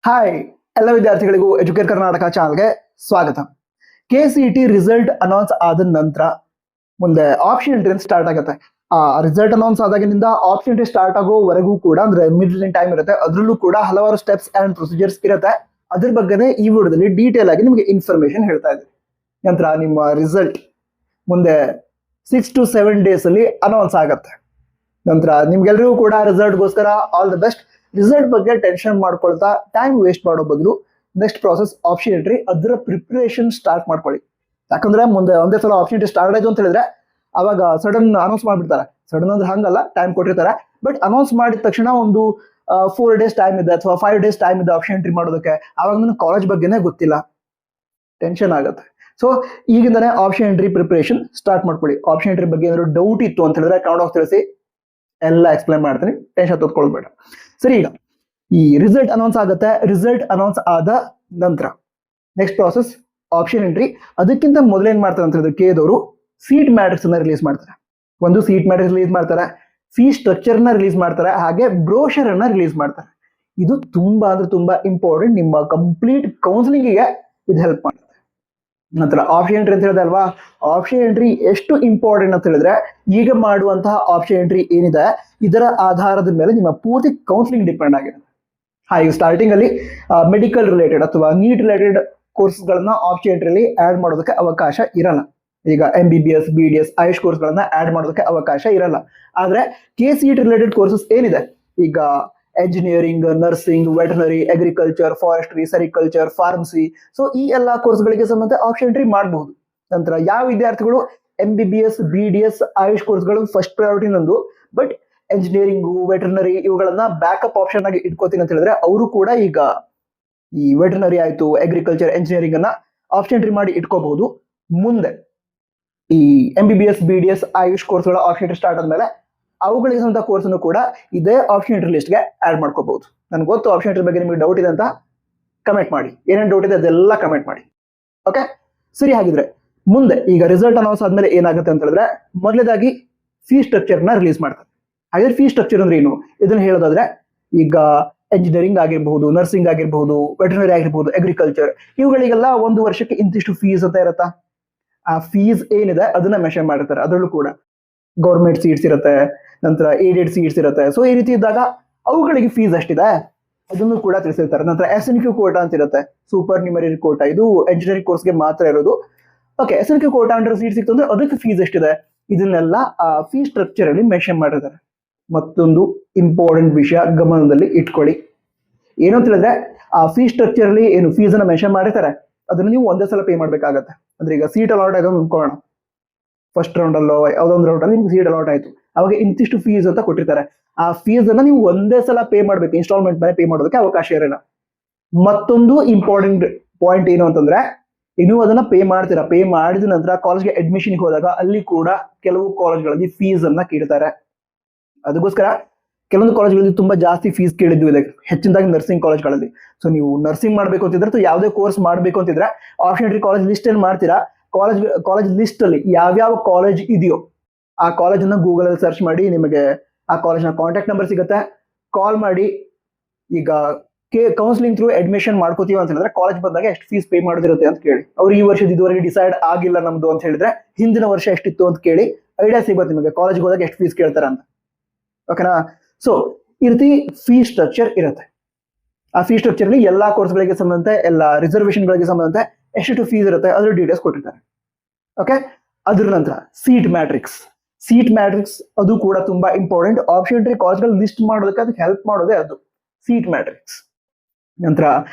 Hi ಎಲ್ಲ ವಿದ್ಯಾರ್ಥಿಗಳಿಗೂ educate Karnataka ಚಾನಲ್ಗೆ ಸ್ವಾಗತ. KCET ರಿಸಲ್ಟ್ ಅನೌನ್ಸ್ ಆದ ನಂತರ ಮುಂದೆ ಆಪ್ಷನ್ ಎಂಟ್ರಿ ಸ್ಟಾರ್ಟ್ ಆಗುತ್ತೆ. ಆ ರಿಸಲ್ಟ್ ಅನೌನ್ಸ್ ಆದಾಗಿನಿಂದ ಆಪ್ಷನ್ ಎಂಟ್ರಿ ಸ್ಟಾರ್ಟ್ ಆಗೋವರೆಗೂ ಕೂಡ ಅಂದ್ರೆ ಮಿಡ್ಲ್ ಟೈಮ್ ಇರುತ್ತೆ. ಅದರಲ್ಲೂ ಕೂಡ ಹಲವಾರು ಸ್ಟೆಪ್ಸ್ ಅಂಡ್ ಪ್ರೊಸೀಜರ್ಸ್ ಇರುತ್ತೆ. ಅದ್ರ ಬಗ್ಗೆನೇ ಈ ವಿಡಿಯೋದಲ್ಲಿ ಡೀಟೇಲ್ ಆಗಿ ನಿಮಗೆ ಇನ್ಫಾರ್ಮೇಶನ್ ಹೇಳ್ತಾ ಇದ್ದೀನಿ. ನಂತರ ನಿಮ್ಮ ರಿಸಲ್ಟ್ ಮುಂದೆ 6 to 7 days ಅಲ್ಲಿ ಅನೌನ್ಸ್ ಆಗುತ್ತೆ. ನಂತರ ನಿಮ್ಗೆಲ್ರಿಗೂ ಕೂಡ ರಿಸಲ್ಟ್ಗೋಸ್ಕರ ಆಲ್ ದ ಬೆಸ್ಟ್. ರಿಸಲ್ಟ್ ಬಗ್ಗೆ ಟೆನ್ಷನ್ ಮಾಡ್ಕೊಳ್ತಾ ಟೈಮ್ ವೇಸ್ಟ್ ಮಾಡೋ ಬದಲು ನೆಕ್ಸ್ಟ್ ಪ್ರಾಸೆಸ್ ಆಪ್ಷನ್ ಎಂಟ್ರಿ, ಅದರ ಪ್ರಿಪರೇಷನ್ ಸ್ಟಾರ್ಟ್ ಮಾಡ್ಕೊಳ್ಳಿ. ಯಾಕಂದ್ರೆ ಮುಂದೆ ಒಂದೇ ಸಲ ಆಪ್ಷನ್ ಎಂಟ್ರಿ ಸ್ಟಾರ್ಟ್ ಆಯ್ತು ಅಂತ ಹೇಳಿದ್ರೆ ಅವಾಗ ಸಡನ್ ಅನೌನ್ಸ್ ಮಾಡ್ಬಿಡ್ತಾರೆ. ಸಡನ್ ಅಂದ್ರೆ ಹಂಗಲ್ಲ, ಟೈಮ್ ಕೊಟ್ಟಿರ್ತಾರೆ. ಬಟ್ ಅನೌನ್ಸ್ ಮಾಡಿದ ತಕ್ಷಣ ಒಂದು 4 days ಟೈಮ್ ಇದೆ ಅಥವಾ 5 days ಟೈಮ್ ಇದೆ ಆಪ್ಷನ್ ಎಂಟ್ರಿ ಮಾಡೋದಕ್ಕೆ. ಅವಾಗ ನನಗೆ ಕಾಲೇಜ್ ಬಗ್ಗೆನೇ ಗೊತ್ತಿಲ್ಲ, ಟೆನ್ಷನ್ ಆಗುತ್ತೆ. ಸೊ ಈಗಿಂದನೇ ಆಪ್ಷನ್ ಎಂಟ್ರಿ ಪ್ರಿಪರೇಷನ್ ಸ್ಟಾರ್ಟ್ ಮಾಡ್ಕೊಳ್ಳಿ. ಆಪ್ಷನ್ ಎಂಟ್ರಿ ಬಗ್ಗೆ ಏನಾದ್ರು ಡೌಟ್ ಇತ್ತು ಅಂತ ಹೇಳಿದ್ರೆ ಕನ್ನಡ ತಿಳಿಸಿ, ಎಲ್ಲ ಎಕ್ಸ್ಪ್ಲೈನ್ ಮಾಡ್ತೀನಿ, ಟೆನ್ಷನ್ ತೊಗೊಳ್ಬೇಡ. ಸರಿ, ಈಗ ಈ ರಿಸಲ್ಟ್ ಅನೌನ್ಸ್ ಆಗುತ್ತೆ. ರಿಸಲ್ಟ್ ಅನೌನ್ಸ್ ಆದ ನಂತರ ನೆಕ್ಸ್ಟ್ ಪ್ರಾಸೆಸ್ ಆಪ್ಷನ್ ಎಂಟ್ರಿ. ಅದಕ್ಕಿಂತ ಮೊದಲೇನ್ ಮಾಡ್ತಾರೆ ಅಂತ ಹೇಳಿದ್ರೆ ಕೇದವರು ಸೀಟ್ ಮ್ಯಾಟ್ರಿಕ್ಸ್ ಅನ್ನ ರಿಲೀಸ್ ಮಾಡ್ತಾರೆ. ಒಂದು ಸೀಟ್ ಮ್ಯಾಟ್ರಿಕ್ಸ್ ರಿಲೀಸ್ ಮಾಡ್ತಾರೆ, ಫೀ ಸ್ಟ್ರಕ್ಚರ್ ನ ರಿಲೀಸ್ ಮಾಡ್ತಾರೆ, ಹಾಗೆ ಬ್ರೋಷರ್ ಅನ್ನ ರಿಲೀಸ್ ಮಾಡ್ತಾರೆ. ಇದು ತುಂಬಾ ಅಂದ್ರೆ ತುಂಬಾ ಇಂಪಾರ್ಟೆಂಟ್. ನಿಮ್ಮ ಕಂಪ್ಲೀಟ್ ಕೌನ್ಸಿಲಿಂಗ್ ಗೆ ಇದು ಹೆಲ್ಪ್ ಮಾಡುತ್ತೆ. ನಂತರ ಆಪ್ಷನ್ ಎಂಟ್ರಿ ಅಂತ ಹೇಳಿದೆ ಅಲ್ವಾ, ಆಪ್ಷನ್ ಎಂಟ್ರಿ ಎಷ್ಟು ಇಂಪಾರ್ಟೆಂಟ್ ಅಂತ ಹೇಳಿದ್ರೆ ಈಗ ಮಾಡುವಂತಹ ಆಪ್ಷನ್ ಎಂಟ್ರಿ ಏನಿದೆ ಇದರ ಆಧಾರದ ಮೇಲೆ ನಿಮ್ಮ ಪೂರ್ತಿ ಕೌನ್ಸಿಲಿಂಗ್ ಡಿಪೆಂಡ್ ಆಗಿದೆ. ಈಗ ಸ್ಟಾರ್ಟಿಂಗ್ ಅಲ್ಲಿ ಮೆಡಿಕಲ್ ರಿಲೇಟೆಡ್ ಅಥವಾ ನೀಟ್ ರಿಲೇಟೆಡ್ ಕೋರ್ಸ್ಗಳನ್ನ ಆಪ್ಷನ್ ಎಂಟ್ರಿಯಲ್ಲಿ ಆಡ್ ಮಾಡೋದಕ್ಕೆ ಅವಕಾಶ ಇರಲ್ಲ. ಈಗ MBBS, BDS, ಆಯುಷ್ ಕೋರ್ಸ್ಗಳನ್ನ ಆಡ್ ಮಾಡೋದಕ್ಕೆ ಅವಕಾಶ ಇರಲ್ಲ. ಆದ್ರೆ KCET ರಿಲೇಟೆಡ್ ಕೋರ್ಸಸ್ ಏನಿದೆ, ಈಗ engineering, nursing, veterinary, agriculture, forestry, sericulture, pharmacy, so ಈ ಎಲ್ಲಾ ಕೋರ್ಸ್ಗಳಿಗೆ ಸಂಬಂಧ ಆಪ್ಷನ್ ಎಂಟ್ರಿ ಮಾಡಬಹುದು. ನಂತರ ಯಾವ ವಿದ್ಯಾರ್ಥಿಗಳು MBBS, BDS, ಆಯುಷ್ ಕೋರ್ಸ್ಗಳು ಫಸ್ಟ್ ಪ್ರಯಾರಿಟಿ ನಂದು, ಬಟ್ ಎಂಜಿನಿಯರಿಂಗು, ವೆಟರ್ನರಿ ಇವುಗಳನ್ನ ಬ್ಯಾಕಪ್ ಆಪ್ಷನ್ ಆಗಿ ಇಟ್ಕೋತೀನಿ ಅಂತ ಹೇಳಿದ್ರೆ ಅವರು ಕೂಡ ಈಗ ಈ ವೆಟರ್ನರಿ ಆಯ್ತು, ಅಗ್ರಿಕಲ್ಚರ್, ಎಂಜಿನಿಯರಿಂಗ್ ಅನ್ನ ಆಪ್ಷನ್ ಎಂಟ್ರಿ ಮಾಡಿ ಇಟ್ಕೋಬಹುದು. ಮುಂದೆ ಈ MBBS, BDS, ಆಯುಷ್ ಕೋರ್ಸ್ಗಳ ಆಪ್ಷನ್ ಎಂಟ್ರಿ ಸ್ಟಾರ್ಟ್ ಆದ್ಮೇಲೆ ಅವುಗಳಿಗೆ ಸಂಬಂಧ ಕೋರ್ಸ್ ಅನ್ನು ಕೂಡ ಇದೇ ಆಪ್ಷನ್ ಎಂಟ್ರಿ ಲಿಸ್ಟ್ ಗೆ ಆಡ್ ಮಾಡ್ಕೋಬಹುದು. ನನ್ಗೆ ಗೊತ್ತು ಆಪ್ಷನ್ ಎಂಟ್ರಿ ಬಗ್ಗೆ ನಿಮಗೆ ಡೌಟ್ ಇದೆ ಅಂತ, ಕಮೆಂಟ್ ಮಾಡಿ. ಏನೇನು ಡೌಟ್ ಇದೆ ಅದೆಲ್ಲ ಕಮೆಂಟ್ ಮಾಡಿ. ಓಕೆ, ಸರಿ. ಹಾಗಿದ್ರೆ ಮುಂದೆ ಈಗ ರಿಸಲ್ಟ್ ಅನೌನ್ಸ್ ಆದ್ಮೇಲೆ ಏನಾಗುತ್ತೆ ಅಂತ ಹೇಳಿದ್ರೆ ಮೊದಲೇದಾಗಿ ಫೀ ಸ್ಟ್ರಕ್ಚರ್ ನ ರಿಲೀಸ್ ಮಾಡ್ತಾರೆ. ಹಾಗಾದ್ರೆ ಫೀ ಸ್ಟ್ರಕ್ಚರ್ ಅಂದ್ರೆ ಏನು ಇದನ್ನ ಹೇಳೋದಾದ್ರೆ, ಈಗ ಎಂಜಿನಿಯರಿಂಗ್ ಆಗಿರಬಹುದು, ನರ್ಸಿಂಗ್ ಆಗಿರಬಹುದು, ವೆಟರ್ನರಿ ಆಗಿರಬಹುದು, ಅಗ್ರಿಕಲ್ಚರ್, ಇವುಗಳಿಗೆಲ್ಲ ಒಂದು ವರ್ಷಕ್ಕೆ ಇಂತಿಷ್ಟು ಫೀಸ್ ಅಂತ ಇರುತ್ತಾ. ಆ ಫೀಸ್ ಏನಿದೆ ಅದನ್ನ ಮೆನ್ಷನ್ ಮಾಡಿರ್ತಾರೆ. ಅದರಲ್ಲೂ ಕೂಡ ಗೌರ್ಮೆಂಟ್ ಸೀಟ್ಸ್ ಇರುತ್ತೆ, ನಂತರ ಏಡೆಡ್ ಸೀಟ್ಸ್ ಇರುತ್ತೆ. ಸೊ ಈ ರೀತಿ ಇದ್ದಾಗ ಅವುಗಳಿಗೆ ಫೀಸ್ ಅಷ್ಟಿದೆ ಅದನ್ನು ಕೂಡ ತಿಳಿಸಿರ್ತಾರೆ. ನಂತರ SNQ ಕೋಟಾ ಅಂತ ಇರುತ್ತೆ, ಸೂಪರ್ ನ್ಯೂಮರಿ ಕೋಟಾ. ಇದು ಎಂಜಿನಿಯರಿಂಗ್ ಕೋರ್ಸ್ಗೆ ಮಾತ್ರ ಇರೋದು. Okay, SNQ quota under seat ಸಿಕ್ತು ಅಂದ್ರೆ ಅದಕ್ಕೆ ಫೀಸ್ ಎಷ್ಟಿದೆ ಇದನ್ನೆಲ್ಲ ಆ ಫೀ ಸ್ಟ್ರಕ್ಚರ್ ಅಲ್ಲಿ ಮೆನ್ಷನ್ ಮಾಡಿರ್ತಾರೆ. ಮತ್ತೊಂದು ಇಂಪಾರ್ಟೆಂಟ್ ವಿಷಯ ಗಮನದಲ್ಲಿ ಇಟ್ಕೊಳ್ಳಿ. ಏನು ಅಂತ ಹೇಳಿದ್ರೆ ಆ ಫೀ ಸ್ಟ್ರಕ್ಚರ್ ಅಲ್ಲಿ ಏನು ಫೀಸ್ ಅನ್ನ ಮೆನ್ಷನ್ ಮಾಡಿರ್ತಾರೆ ಅದನ್ನ ನೀವು ಒಂದೇ ಸಲ ಪೇ ಮಾಡ್ಬೇಕಾಗತ್ತೆ. ಅಂದ್ರೆ ಈಗ ಸೀಟ್ ಅಲಾಟ್ ಆಯ್ತು ಅನ್ಕೊಳ್ಳೋಣ, ಫಸ್ಟ್ ರೌಂಡ್ ಅಲ್ಲೋ ಯಾವ್ದೊಂದು ರೌಂಡ್ ಅಲ್ಲಿ ನಿಮ್ಗೆ ಸೀಟ್ ಅಲಾಟ್ ಆಯ್ತು, ಅವಾಗ ಇಂತಿಷ್ಟು ಫೀಸ್ ಅಂತ ಕೊಟ್ಟಿರ್ತಾರೆ. ಆ ಫೀಸ್ ಅನ್ನ ನೀವು ಒಂದೇ ಸಲ ಪೇ ಮಾಡ್ಬೇಕು, ಇನ್ಸ್ಟಾಲ್ಮೆಂಟ್ ಮೇಲೆ ಪೇ ಮಾಡೋದಕ್ಕೆ ಅವಕಾಶ ಇರಲ್ಲ. ಮತ್ತೊಂದು ಇಂಪಾರ್ಟೆಂಟ್ ಪಾಯಿಂಟ್ ಏನು ಅಂತಂದ್ರೆ, ನೀವು ಅದನ್ನ ಪೇ ಮಾಡ್ತೀರಾ, ಪೇ ಮಾಡಿದ ನಂತರ ಕಾಲೇಜ್ಗೆ ಅಡ್ಮಿಷನ್ ಹೋದಾಗ ಅಲ್ಲಿ ಕೂಡ ಕೆಲವು ಕಾಲೇಜ್ಗಳಲ್ಲಿ ಫೀಸ್ ಅನ್ನ ಕೇಳ್ತಾರೆ. ಅದಕ್ಕೋಸ್ಕರ ಕೆಲವೊಂದು ಕಾಲೇಜ್ಗಳಲ್ಲಿ ತುಂಬಾ ಜಾಸ್ತಿ ಫೀಸ್ ಕೇಳಿದ್ವು ಇದೆ, ಹೆಚ್ಚಿನದಾಗಿ ನರ್ಸಿಂಗ್ ಕಾಲೇಜ್ಗಳಲ್ಲಿ. ಸೊ ನೀವು ನರ್ಸಿಂಗ್ ಮಾಡ್ಬೇಕು ಅಂತಿದ್ರೆ ಅಥವಾ ಯಾವುದೇ ಕೋರ್ಸ್ ಮಾಡ್ಬೇಕು ಅಂತಿದ್ರೆ ಆಪ್ಷನ್ ಎಂಟ್ರಿ ಕಾಲೇಜ್ ಲಿಸ್ಟ್ ಏನ್ ಮಾಡ್ತೀರಾ, ಕಾಲೇಜ್ ಲಿಸ್ಟ್ ಅಲ್ಲಿ ಯಾವ್ಯಾವ ಕಾಲೇಜ್ ಇದೆಯೋ ಆ ಕಾಲೇಜ್ ಅನ್ನ ಗೂಗಲ್ ಅಲ್ಲಿ ಸರ್ಚ್ ಮಾಡಿ ನಿಮಗೆ ಆ ಕಾಲೇಜ್ನ ಕಾಂಟ್ಯಾಕ್ಟ್ ನಂಬರ್ ಸಿಗುತ್ತೆ. ಕಾಲ್ ಮಾಡಿ ಈಗ ಕೌನ್ಸಿಲಿಂಗ್ ಥ್ರೂ ಅಡ್ಮಿಷನ್ ಮಾಡ್ಕೋತೀವಿ ಅಂತ ಹೇಳಿದ್ರೆ ಕಾಲೇಜ್ ಬಂದಾಗ ಎಷ್ಟು ಫೀಸ್ ಪೇ ಮಾಡೋದಿರುತ್ತೆ ಅಂತ ಕೇಳಿ. ಅವ್ರು ಈ ವರ್ಷದ ಇದುವರೆಗೆ ಡಿಸೈಡ್ ಆಗಿಲ್ಲ ನಮ್ದು ಅಂತ ಹೇಳಿದ್ರೆ ಹಿಂದಿನ ವರ್ಷ ಎಷ್ಟಿತ್ತು ಅಂತ ಕೇಳಿ ಐಡಿಯಾ ಸಿಗುತ್ತೆ ನಿಮಗೆ ಕಾಲೇಜ್ಗೆ ಹೋದಾಗ ಎಷ್ಟು ಫೀಸ್ ಕೇಳ್ತಾರೆ ಅಂತ. ಓಕೆನಾ? ಸೊ ಈ ರೀತಿ ಫೀ ಸ್ಟ್ರಕ್ಚರ್ ಇರುತ್ತೆ. ಆ ಫೀ ಸ್ಟ್ರಕ್ಚರ್ ಅಲ್ಲಿ ಎಲ್ಲಾ ಕೋರ್ಸ್ಗಳಿಗೆ ಸಂಬಂಧ, ಎಲ್ಲ ರಿಸರ್ವೇಶನ್ಗಳಿಗೆ ಸಂಬಂಧ ಎಷ್ಟು ಫೀಸ್ ಇರುತ್ತೆ ಅದ್ರ ಡೀಟೇಲ್ಸ್ ಕೊಟ್ಟಿರ್ತಾರೆ. ಓಕೆ, ಅದ್ರ ನಂತರ ಸೀಟ್ ಮ್ಯಾಟ್ರಿಕ್ಸ್ ಅದು ಕೂಡ ತುಂಬಾ ಇಂಪಾರ್ಟೆಂಟ್. ಆಪ್ಷನ್ ಎಂಟ್ರಿ ಕಾಲೇಜ್ಗಳು ಲಿಸ್ಟ್ ಮಾಡೋದಕ್ಕೆ ಅದಕ್ಕೆ ಹೆಲ್ಪ್ ಮಾಡೋದೇ ಅದು ಸೀಟ್ ಮ್ಯಾಟ್ರಿಕ್ಸ್. ನಂತರ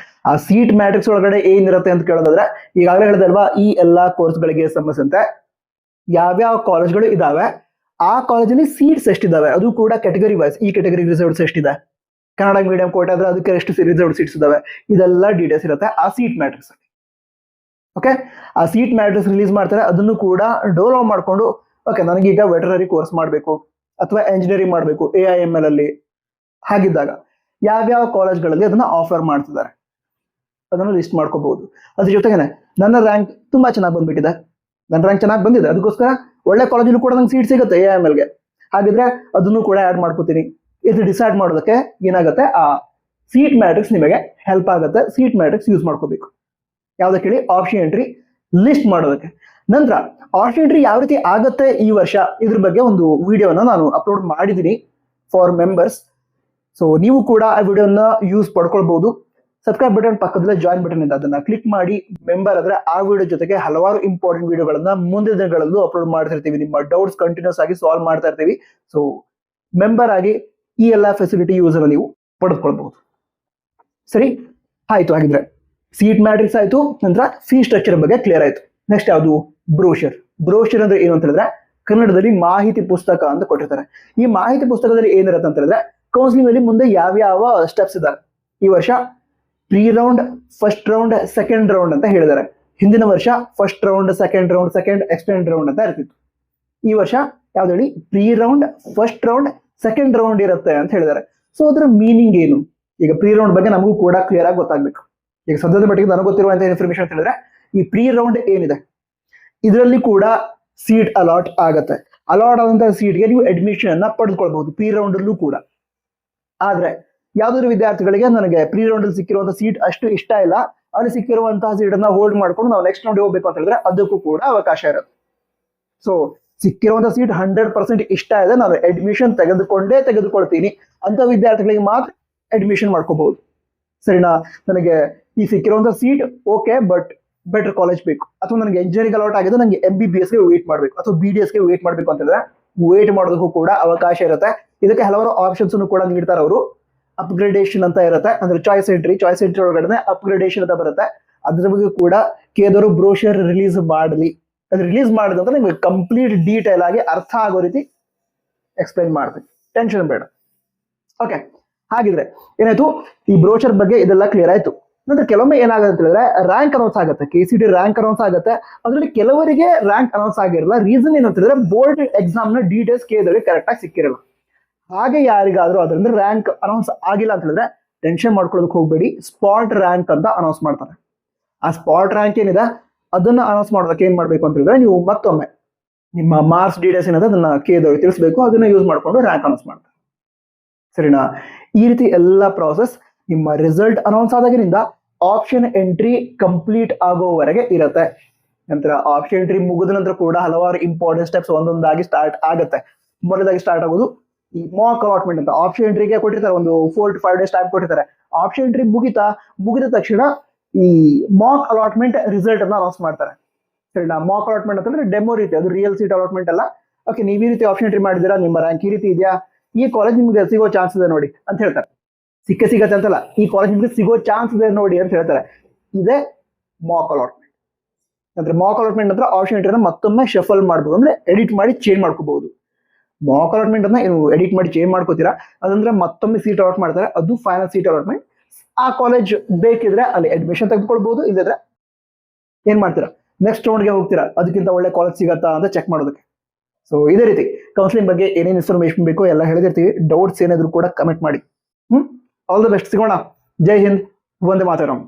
ಆ ಸೀಟ್ ಮ್ಯಾಟ್ರಿಕ್ಸ್ ಒಳಗಡೆ ಏನಿರುತ್ತೆ ಅಂತ ಕೇಳೋದಾದ್ರೆ, ಈಗಾಗಲೇ ಹೇಳಿದಲ್ವಾ, ಈ ಎಲ್ಲಾ ಕೋರ್ಸ್ಗಳಿಗೆ ಸಂಬಂಧಿಸಿದಂತೆ ಯಾವ್ಯಾವ ಕಾಲೇಜ್ಗಳು ಇದಾವೆ, ಆ ಕಾಲೇಜಲ್ಲಿ ಸೀಟ್ಸ್ ಎಷ್ಟಿದಾವೆ, ಅದು ಕೂಡ ಕ್ಯಾಟಗರಿ ವೈಸ್. ಈ ಕ್ಯಾಟಗರಿ ರಿಸರ್ವ್ಸ್ ಎಷ್ಟಿದೆ, ಕನ್ನಡ ಮೀಡಿಯಂ ಕೋಟಾ ಆದ್ರೆ ಅದಕ್ಕೆ ಎಷ್ಟು ರಿಸರ್ವ್ಡ್ ಸೀಟ್ಸ್ ಇದಾವೆ, ಇದೆಲ್ಲ ಡೀಟೇಲ್ಸ್ ಇರುತ್ತೆ ಆ ಸೀಟ್ ಮ್ಯಾಟ್ರಿಕ್ಸ್ ಅಲ್ಲಿ. ಓಕೆ, ಆ ಸೀಟ್ ಮ್ಯಾಟ್ರಿಕ್ಸ್ ರಿಲೀಸ್ ಮಾಡ್ತಾರೆ. ಅದನ್ನು ಕೂಡ ಡೌನ್ಲೋಡ್ ಮಾಡ್ಕೊಂಡು, ಓಕೆ ನನಗೀಗ ವೆಟರ್ನರಿ ಕೋರ್ಸ್ ಮಾಡಬೇಕು ಅಥವಾ ಎಂಜಿನಿಯರಿಂಗ್ ಮಾಡಬೇಕು AIML ಅಲ್ಲಿ, ಹಾಗಿದ್ದಾಗ ಯಾವ್ಯಾವ ಕಾಲೇಜ್ಗಳಲ್ಲಿ ಅದನ್ನ ಆಫರ್ ಮಾಡ್ತಿದ್ದಾರೆ ಅದನ್ನು ಲಿಸ್ಟ್ ಮಾಡ್ಕೋಬಹುದು. ಅದ್ರ ಜೊತೆಗೆ ನನ್ನ ರ್ಯಾಂಕ್ ತುಂಬಾ ಚೆನ್ನಾಗಿ ಬಂದ್ಬಿಟ್ಟಿದೆ, ನನ್ನ ರ್ಯಾಂಕ್ ಚೆನ್ನಾಗಿ ಬಂದಿದೆ, ಅದಕ್ಕೋಸ್ಕರ ಒಳ್ಳೆ ಕಾಲೇಜಲ್ಲೂ ಕೂಡ ನಂಗೆ ಸೀಟ್ ಸಿಗುತ್ತೆ AIML ಗೆ. ಹಾಗಿದ್ರೆ ಅದನ್ನು ಕೂಡ ಆಡ್ ಮಾಡ್ಕೋತೀನಿ. ಇದು ಡಿಸೈಡ್ ಮಾಡೋದಕ್ಕೆ ಏನಾಗುತ್ತೆ, ಆ ಸೀಟ್ ಮ್ಯಾಟ್ರಿಕ್ಸ್ ನಿಮಗೆ ಹೆಲ್ಪ್ ಆಗುತ್ತೆ. ಸೀಟ್ ಮ್ಯಾಟ್ರಿಕ್ಸ್ ಯೂಸ್ ಮಾಡ್ಕೋಬೇಕು. ಯಾವ್ದಕ್ಕೆ ಹೇಳಿ? ಆಪ್ಷನ್ ಎಂಟ್ರಿ ಲಿಸ್ಟ್ ಮಾಡೋದಕ್ಕೆ. ನಂತರ ಆಪ್ಷನ್ ಎಂಟ್ರಿ ಯಾವ ರೀತಿ ಆಗುತ್ತೆ ಈ ವರ್ಷ, ಇದ್ರ ಬಗ್ಗೆ ಒಂದು ವಿಡಿಯೋನ ನಾನು ಅಪ್ಲೋಡ್ ಮಾಡಿದ್ದೀನಿ ಫಾರ್ ಮೆಂಬರ್ಸ್. ಸೊ ನೀವು ಕೂಡ ಆ ವಿಡಿಯೋನ ಯೂಸ್ ಪಡ್ಕೊಳ್ಬಹುದು. ಸಬ್ಸ್ಕ್ರೈಬ್ ಬಟನ್ ಪಕ್ಕದಲ್ಲೇ ಜಾಯಿನ್ ಬಟನ್ ಇದೆ, ಅದನ್ನ ಕ್ಲಿಕ್ ಮಾಡಿ ಮೆಂಬರ್ ಆದ್ರೆ ಆ ವಿಡಿಯೋ ಜೊತೆಗೆ ಹಲವಾರು ಇಂಪಾರ್ಟೆಂಟ್ ವಿಡಿಯೋಗಳನ್ನ ಮುಂದಿನ ದಿನಗಳಲ್ಲೂ ಅಪ್ಲೋಡ್ ಮಾಡ್ತಿರ್ತೀವಿ. ನಿಮ್ಮ ಡೌಟ್ಸ್ ಕಂಟಿನ್ಯೂಸ್ ಆಗಿ ಸಾಲ್ವ್ ಮಾಡ್ತಾ ಇರ್ತೀವಿ. ಸೊ ಮೆಂಬರ್ ಆಗಿ ಈ ಎಲ್ಲಾ ಫೆಸಿಲಿಟಿ ಯೂಸ್ ಅನ್ನು ನೀವು ಪಡೆದುಕೊಳ್ಬಹುದು. ಸರಿ ಆಯ್ತು. ಹಾಗಿದ್ರೆ ಸೀಟ್ ಮ್ಯಾಟ್ರಿಕ್ಸ್ ಆಯ್ತು, ನಂತರ ಫೀ ಸ್ಟ್ರಕ್ಚರ್ ಬಗ್ಗೆ ಕ್ಲಿಯರ್ ಆಯ್ತು. ನೆಕ್ಸ್ಟ್ ಯಾವುದು? ಬ್ರೋಷರ್. ಬ್ರೋಷರ್ ಅಂದ್ರೆ ಏನು ಅಂತ ಹೇಳಿದ್ರೆ ಕನ್ನಡದಲ್ಲಿ ಮಾಹಿತಿ ಪುಸ್ತಕ ಅಂತ ಕೊಟ್ಟಿರ್ತಾರೆ. ಈ ಮಾಹಿತಿ ಪುಸ್ತಕದಲ್ಲಿ ಏನಿರುತ್ತೆ ಅಂತ ಹೇಳಿದ್ರೆ ಕೌನ್ಸಿಲಿಂಗ್ ಅಲ್ಲಿ ಮುಂದೆ ಯಾವ್ಯಾವ ಸ್ಟೆಪ್ಸ್ ಇದಾವೆ. ಈ ವರ್ಷ pre round, first round, second round ಅಂತ ಹೇಳಿದ್ದಾರೆ. ಹಿಂದಿನ ವರ್ಷ first round, second round, second extend round ಅಂತ ಇರ್ತಿತ್ತು. ಈ ವರ್ಷ ಯಾವ್ದು ಹೇಳಿ? Pre round, first round, second round ಇರುತ್ತೆ ಅಂತ ಹೇಳಿದ್ದಾರೆ. ಸೊ ಅದರ ಮೀನಿಂಗ್ ಏನು? ಈಗ ಪ್ರೀ ರೌಂಡ್ ಬಗ್ಗೆ ನಮಗೂ ಕೂಡ ಕ್ಲಿಯರ್ ಆಗಿ ಗೊತ್ತಾಗ್ಬೇಕು. ಈಗ ಸದ್ಯದ ಮಟ್ಟಿಗೆ ನನಗೆ ಗೊತ್ತಿರುವಂತಹ ಇನ್ಫಾರ್ಮೇಶನ್ ಅಂತ ಹೇಳಿದ್ರೆ ಈ ಪ್ರೀ ರೌಂಡ್ ಏನಿದೆ ಇದರಲ್ಲಿ ಕೂಡ ಸೀಟ್ ಅಲಾಟ್ ಆಗತ್ತೆ. ಅಲಾಟ್ ಆದಂತಹ ಸೀಟ್ಗೆ ನೀವು ಅಡ್ಮಿಷನ್ ಅನ್ನ ಪಡೆದುಕೊಳ್ಬಹುದು ಪ್ರೀ ರೌಂಡ್ ಅಲ್ಲೂ ಕೂಡ. ಆದ್ರೆ ಯಾವ್ದಾದ್ರು ವಿದ್ಯಾರ್ಥಿಗಳಿಗೆ ನನಗೆ ಪ್ರೀ ರೌಂಡ್ ಅಲ್ಲಿ ಸಿಕ್ಕಿರುವಂತಹ ಸೀಟ್ ಅಷ್ಟು ಇಷ್ಟ ಇಲ್ಲ, ಅಲ್ಲಿ ಸಿಕ್ಕಿರುವಂತಹ ಸೀಟ್ ಅನ್ನ ಹೋಲ್ಡ್ ಮಾಡ್ಕೊಂಡು ನಾವು ನೆಕ್ಸ್ಟ್ ರೌಂಡ್ ಹೋಗ್ಬೇಕು ಅಂತ ಹೇಳಿದ್ರೆ ಅದಕ್ಕೂ ಕೂಡ ಅವಕಾಶ ಇರುತ್ತೆ. ಸೊ ಸಿಕ್ಕಿರುವಂತಹ ಸೀಟ್ 100% ಇಷ್ಟ ಇದೆ, ನಾನು ಅಡ್ಮಿಷನ್ ತೆಗೆದುಕೊಳ್ತೀನಿ ಅಂತ ವಿದ್ಯಾರ್ಥಿಗಳಿಗೆ ಮಾತ್ರ ಅಡ್ಮಿಷನ್ ಮಾಡ್ಕೋಬಹುದು. ಸರಿನಾ? ನನಗೆ ಈ ಸಿಕ್ಕಿರುವಂತಹ seat okay, but better college ಬೇಕು, ಅಥವಾ ನನಗೆ ಇಂಜಿನಿಯರಿಂಗ್ ಅಲಾಟ್ ಆಗಿದೆ, ನನಗೆ MBBS ಗೆ ವೇಟ್ ಮಾಡಬೇಕು ಅಥವಾ BDS ಗೆ ವೇಟ್ ಮಾಡಬೇಕು ಅಂತ ಹೇಳಿದ್ರೆ ವೇಟ್ ಮಾಡೋದಕ್ಕೂ ಕೂಡ ಅವಕಾಶ ಇರುತ್ತೆ. ಇದಕ್ಕೆ ಹಲವಾರು ಆಪ್ಷನ್ಸ್ ಕೂಡ ನೀಡ್ತಾರೆ ಅವರು. ಅಪ್ಗ್ರೇಡೇಷನ್ ಅಂತ ಇರುತ್ತೆ, ಅಂದ್ರೆ ಚಾಯ್ಸ್ ಎಂಟ್ರಿ ಒಳಗಡೆ ಅಪ್ಗ್ರೇಡೇಷನ್ ಅಂತ ಬರುತ್ತೆ. ಅದ್ರ ಬಗ್ಗೆ ಕೂಡ ಕೇದವರು ಬ್ರೋಷರ್ ರಿಲೀಸ್ ಮಾಡಲಿ, ಅದು ರಿಲೀಸ್ ಮಾಡಿದಂತ ನಿಮಗೆ ಕಂಪ್ಲೀಟ್ ಡೀಟೇಲ್ ಆಗಿ ಅರ್ಥ ಆಗೋ ರೀತಿ ಎಕ್ಸ್ಪ್ಲೈನ್ ಮಾಡ್ತೀನಿ, ಟೆನ್ಷನ್ ಬೇಡ. ಓಕೆ, ಹಾಗಿದ್ರೆ ಏನಾಯ್ತು? ಈ ಬ್ರೋಷರ್ ಬಗ್ಗೆ ಇದೆಲ್ಲ ಕ್ಲಿಯರ್ ಆಯ್ತು. ನಂತರ ಕೆಲವೊಮ್ಮೆ ಏನಾಗುತ್ತೆ ಅಂತ ಹೇಳಿದ್ರೆ ರ್ಯಾಂಕ್ ಅನೌನ್ಸ್ ಆಗುತ್ತೆ, KCT ರ್ಯಾಂಕ್ ಅನೌನ್ಸ್ ಆಗುತ್ತೆ. ಅದರಲ್ಲಿ ಕೆಲವರಿಗೆ ರ್ಯಾಂಕ್ ಅನೌನ್ಸ್ ಆಗಿರಲ್ಲ. ರೀಸನ್ ಏನು ಅಂತ ಹೇಳಿದ್ರೆ ಬೋರ್ಡ್ ಎಕ್ಸಾಮ್ ನ ಡೀಟೇಲ್ಸ್ ಕೇಳಿದವರಿಗೆ ಕರೆಕ್ಟ್ ಆಗಿ ಸಿಕ್ಕಿರಲ್ಲ. ಹಾಗೆ ಯಾರಿಗಾದ್ರೂ ಅದರಿಂದ ರ್ಯಾಂಕ್ ಅನೌನ್ಸ್ ಆಗಿಲ್ಲ ಅಂತ ಹೇಳಿದ್ರೆ ಟೆನ್ಷನ್ ಮಾಡ್ಕೊಳ್ಳೋದಕ್ಕೆ ಹೋಗ್ಬೇಡಿ. ಸ್ಪಾಟ್ ರ್ಯಾಂಕ್ ಅಂತ ಅನೌನ್ಸ್ ಮಾಡ್ತಾರೆ. ಆ ಸ್ಪಾಟ್ ರ್ಯಾಂಕ್ ಏನಿದೆ ಅದನ್ನ ಅನೌನ್ಸ್ ಮಾಡೋದಕ್ಕೆ ಏನ್ ಮಾಡ್ಬೇಕು ಅಂತ ಹೇಳಿದ್ರೆ ನೀವು ಮತ್ತೊಮ್ಮೆ ನಿಮ್ಮ ಮಾರ್ಕ್ಸ್ ಡೀಟೇಲ್ಸ್ ಏನಿದೆ ಅದನ್ನ ಕೇಳಿದವ್ರಿಗೆ ತಿಳಿಸ್ಬೇಕು. ಅದನ್ನ ಯೂಸ್ ಮಾಡ್ಕೊಂಡು ರ್ಯಾಂಕ್ ಅನೌನ್ಸ್ ಮಾಡ್ತಾರೆ. ಸರಿನಾ? ಈ ರೀತಿ ಎಲ್ಲ ಪ್ರಾಸೆಸ್ ನಿಮ್ಮ ರಿಸಲ್ಟ್ ಅನೌನ್ಸ್ ಆದಾಗಿನಿಂದ ಆಪ್ಷನ್ ಎಂಟ್ರಿ ಕಂಪ್ಲೀಟ್ ಆಗೋವರೆಗೆ ಇರುತ್ತೆ. ನಂತರ ಆಪ್ಷನ್ ಎಂಟ್ರಿ ಮುಗಿದ ನಂತರ ಕೂಡ ಹಲವಾರು ಇಂಪಾರ್ಟೆಂಟ್ ಸ್ಟೆಪ್ಸ್ ಒಂದೊಂದಾಗಿ ಸ್ಟಾರ್ಟ್ ಆಗುತ್ತೆ. ಮೊದಲಾಗಿ ಸ್ಟಾರ್ಟ್ ಆಗೋದು ಈ ಮಾಕ್ ಅಲಾಟ್ಮೆಂಟ್ ಅಂತ. ಆಪ್ಷನ್ ಎಂಟ್ರಿಗೆ ಕೊಟ್ಟಿರ್ತಾರೆ, ಒಂದು 4 to 5 days ಟೈಮ್ ಕೊಟ್ಟಿರ್ತಾರೆ. ಆಪ್ಷನ್ ಎಂಟ್ರಿ ಮುಗಿದ ತಕ್ಷಣ ಈ ಮಾಕ್ ಅಲಾಟ್ಮೆಂಟ್ ರಿಸಲ್ಟ್ ಅನ್ನ ಅನೌನ್ಸ್ ಮಾಡ್ತಾರೆ. ಸರಿನಾ? ಮಾಕ್ ಅಲಾಟ್ಮೆಂಟ್ ಅಂತಂದ್ರೆ ಡೆಮೋ ರೀತಿ, ಅದು ರಿಯಲ್ ಸೀಟ್ ಅಲಾಟ್ಮೆಂಟ್ ಅಲ್ಲ. ಓಕೆ, ನೀವು ಈ ರೀತಿ ಆಪ್ಷನ್ ಎಂಟ್ರಿ ಮಾಡಿದ್ದೀರಾ, ನಿಮ್ಮ ರ್ಯಾಂಕ್ ಈ ರೀತಿ ಇದೆಯಾ, ಈ ಕಾಲೇಜ್ ನಿಮ್ಗೆ ಸಿಗೋ ಚಾನ್ಸ್ ಇದೆ ನೋಡಿ ಅಂತ ಹೇಳ್ತಾರೆ. ಸಿಗತ್ತೆ ಅಂತಲ್ಲ, ಈ ಕಾಲೇಜ್ ನಿಮ್ಗೆ ಸಿಗೋ ಚಾನ್ಸ್ ಇದೆ ನೋಡಿ ಅಂತ ಹೇಳ್ತಾರೆ. ಇದೇ ಮಾಕ್ ಅಲಾಟ್ಮೆಂಟ್. ಅಂದ್ರೆ ಮಾಕ್ ಅಲಾಟ್ಮೆಂಟ್ ನಂತರ ಆಪ್ಷನ್ ಎಂಟ್ರಿನ ಮತ್ತೊಮ್ಮೆ ಶಫಲ್ ಮಾಡ್ಬೋದು, ಅಂದ್ರೆ ಎಡಿಟ್ ಮಾಡಿ ಚೇಂಜ್ ಮಾಡ್ಕೋಬಹುದು. ಮಾಕ್ ಅಲಾಟ್ಮೆಂಟ್ ಅನ್ನ ನೀವು ಎಡಿಟ್ ಮಾಡಿ ಚೇಂಜ್ ಮಾಡ್ಕೋತೀರಾ, ಅದಂದ್ರೆ ಮತ್ತೊಮ್ಮೆ ಸೀಟ್ ಅಲಾಟ್ ಮಾಡ್ತಾರೆ, ಅದು ಫೈನಲ್ ಸೀಟ್ ಅಲಾಟ್ಮೆಂಟ್. ಆ ಕಾಲೇಜ್ ಬೇಕಿದ್ರೆ ಅಲ್ಲಿ ಅಡ್ಮಿಷನ್ ತೆಗೆದುಕೊಳ್ಬಹುದು, ಇಲ್ಲದ್ರೆ ಏನ್ ಮಾಡ್ತೀರಾ ನೆಕ್ಸ್ಟ್ ರೌಂಡ್ಗೆ ಹೋಗ್ತೀರಾ, ಅದಕ್ಕಿಂತ ಒಳ್ಳೆ ಕಾಲೇಜ್ ಸಿಗತ್ತಾ ಅಂತ ಚೆಕ್ ಮಾಡೋದಕ್ಕೆ. ಸೊ ಇದೇ ರೀತಿ ಕೌನ್ಸಿಲಿಂಗ್ ಬಗ್ಗೆ ಏನೇನು ಇನ್ಫಾರ್ಮೇಶನ್ ಬೇಕೋ ಎಲ್ಲ ಹೇಳಿದಿರ್ತೀವಿ. ಡೌಟ್ಸ್ ಏನಾದ್ರು ಕೂಡ ಕಮೆಂಟ್ ಮಾಡಿ. All the best. ಸಿಗೋಣ. ಜೈ ಹಿಂದ್, ವಂದೇ ಮಾತರಂ.